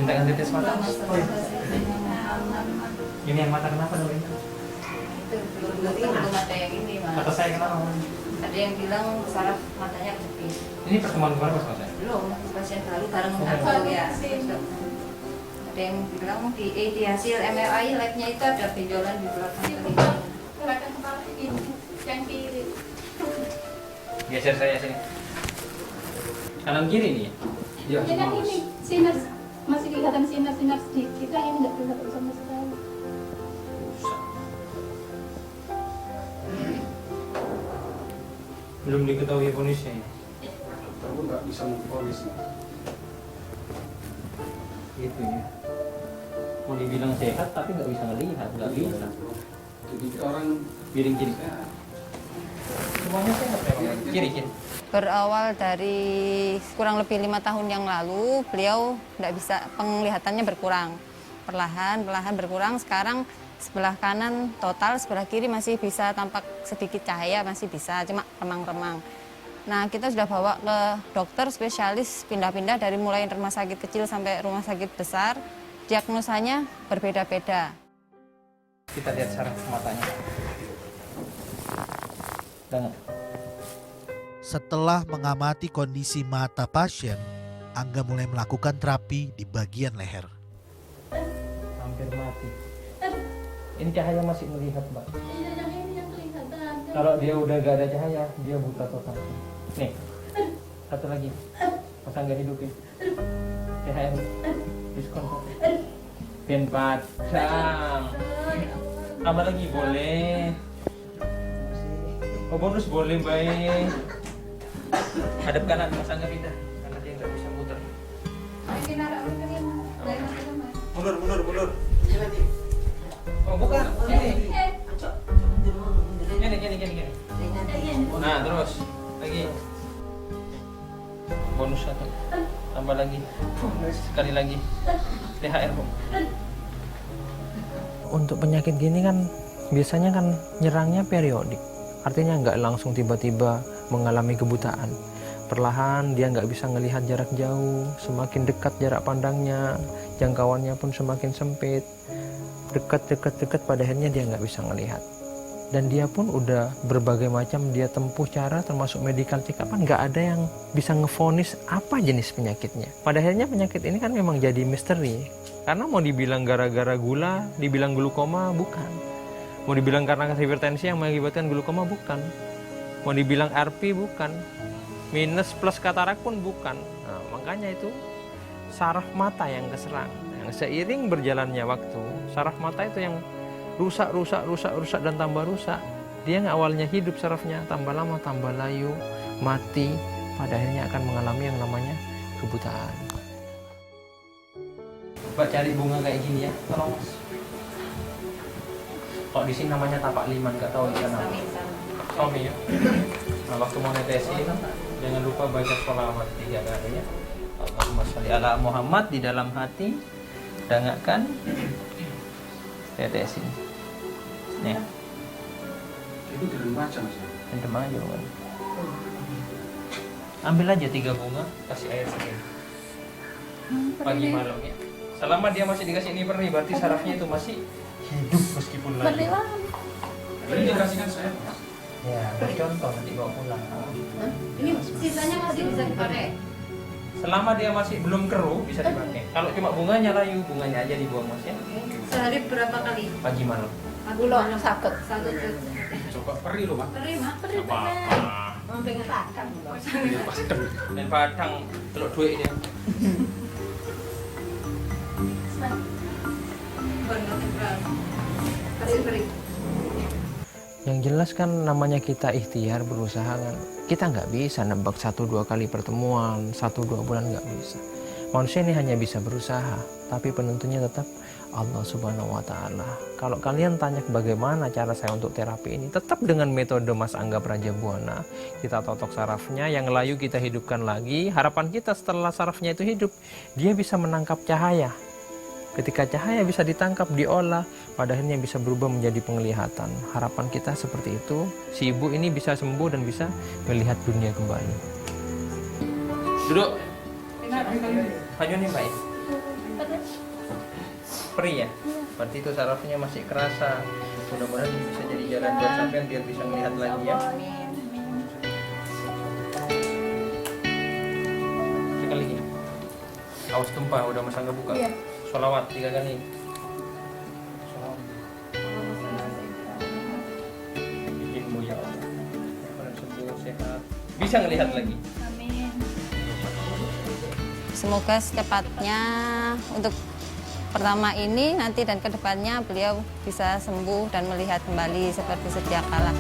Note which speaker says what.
Speaker 1: Minta ganti tes mata. Oh, iya. Ini yang mata kenapa dong ini?
Speaker 2: Itu belum ada yang ini mas.
Speaker 1: Kata saya kenapa?
Speaker 2: Ada yang bilang saraf matanya kejepit.
Speaker 1: Ini pertemuan kemarin pas saya.
Speaker 2: Belum, pasien baru bareng aku ya. Ada yang bilang di hasil MRI labnya itu ada benjolan di belakang telinga.
Speaker 3: Belakang kepala ini, yang kiri.
Speaker 1: Geser saya sini. Kanan kiri nih.
Speaker 3: Ya kan ini sinar masih kelihatan sinar-sinar sedikit, kan ini nggak kelihatan sama sekali.
Speaker 1: Belum diketahui ponisnya ya.
Speaker 4: Kamu nggak bisa memponis.
Speaker 1: Gitu ya. Mau dibilang sehat tapi nggak bisa ngelihat, nggak bisa.
Speaker 4: Jadi orang
Speaker 1: Piring kiri. Semuanya sehat ya. Kiri kiri.
Speaker 2: Berawal dari kurang lebih 5 tahun yang lalu, beliau tidak bisa, penglihatannya berkurang. Perlahan berkurang. Sekarang sebelah kanan total, sebelah kiri masih bisa tampak sedikit cahaya, masih bisa, cuma remang-remang. Nah, kita sudah bawa ke dokter spesialis, pindah-pindah dari mulai rumah sakit kecil sampai rumah sakit besar. Diagnosanya berbeda-beda.
Speaker 1: Kita lihat saraf matanya. Dengan
Speaker 5: Setelah mengamati kondisi mata pasien, Angga mulai melakukan terapi di bagian leher.
Speaker 1: hampir mati. Ini cahaya masih melihat, Mbak.
Speaker 3: Iya, yang ini yang kelihatan.
Speaker 1: Kalau dia udah gak ada cahaya, dia buta total. Nih, satu lagi. Masa nggak hidupin? THR, diskon. Pin padang. Tambah lagi boleh. Oh, bonus boleh, baik. Hadap kanan, Mas Angga pindah. Karena dia nggak bisa muter. Mundur. Oh, bukan. Ini. Gini. Nah, terus. Lagi. Bonus satu. Tambah lagi. Sekali lagi. THR, Bu. Untuk penyakit gini kan biasanya kan nyerangnya periodik. Artinya nggak langsung tiba-tiba mengalami kebutaan. Perlahan dia nggak bisa melihat jarak jauh, semakin dekat jarak pandangnya, jangkauannya pun semakin sempit. Dekat, pada akhirnya dia nggak bisa melihat. Dan dia pun udah berbagai macam dia tempuh cara, termasuk medical check-up, kan nggak ada yang bisa ngevonis apa jenis penyakitnya. Pada akhirnya penyakit ini kan memang jadi misteri. Karena mau dibilang gara-gara gula, dibilang glukoma, bukan. Mau dibilang karena hipertensi yang mengakibatkan glukoma, bukan. Mau dibilang RP, bukan. Minus plus katarak pun bukan. Nah, makanya itu saraf mata yang keserang. Yang seiring berjalannya waktu, saraf mata itu yang rusak dan tambah rusak. Dia yang awalnya hidup sarafnya, tambah lama tambah layu, mati, pada akhirnya akan mengalami yang namanya kebutaan. Mbak cari bunga kayak gini ya, tolong Mas. Kok di sini namanya tapak liman, nggak tahu dia nama. Suami ya. Nah, waktu mau netesin, jangan lupa baca sholawat 3 kali ya. Allahumma sholli ala Muhammad di dalam hati, dangakkan, tetesin. Nih.
Speaker 4: itu dalam baca Mas.
Speaker 1: Rendam aja, Bang. Ambil aja 3 bunga, kasih air sedikit. Pagi malam ya. Selama dia masih dikasih ini perni, berarti sarafnya itu masih hidup meskipun lagi.
Speaker 4: Ini dikasihkan saya Mas.
Speaker 1: Ya, contoh nanti bawa pulang.
Speaker 2: Ini sisanya masih bisa dipakai.
Speaker 1: Selama dia masih belum keruh bisa dipakai. Kalau cuma bunganya layu, bunganya aja dibuang Mas ya.
Speaker 2: Sehari berapa kali?
Speaker 1: Pagi malam.
Speaker 2: Gula sakit. Satu
Speaker 4: Coba perih loh Mas.
Speaker 2: terima.
Speaker 1: Apa-apa.
Speaker 3: Pengen makan.
Speaker 4: Ini pas dem.
Speaker 1: Dan padang telur duit ini. Yang jelas kan namanya kita ikhtiar berusaha kan. Kita nggak bisa nebak 1-2 kali pertemuan, 1-2 bulan nggak bisa. Manusia ini hanya bisa berusaha, tapi penentunya tetap Allah Subhanahu wa Ta'ala. Kalau kalian tanya bagaimana cara saya untuk terapi ini, tetap dengan metode Mas Angga Prajabuana. Kita totok sarafnya, yang layu kita hidupkan lagi. Harapan kita setelah sarafnya itu hidup, dia bisa menangkap cahaya. Ketika cahaya bisa ditangkap, diolah, pada akhirnya bisa berubah menjadi penglihatan. Harapan kita seperti itu, si ibu ini bisa sembuh dan bisa melihat dunia kembali. Duduk. Maju nih, Mbak. Perih ya? Berarti itu sarafnya masih kerasa. Mudah-mudahan bisa jadi jalan buat sampean biar bisa melihat lagi ya. Sekali lagi. Awas tumpah, udah masa nggak buka.
Speaker 3: Iya.
Speaker 1: Sholawat 3 kali. Sholawat. Bikinmu ya Allah. Mudah-mudahan sembuh, sehat. Bisa ngelihat lagi.
Speaker 3: Amin.
Speaker 2: Semoga secepatnya untuk pertama ini nanti dan kedepannya beliau bisa sembuh dan melihat kembali seperti sedia kala.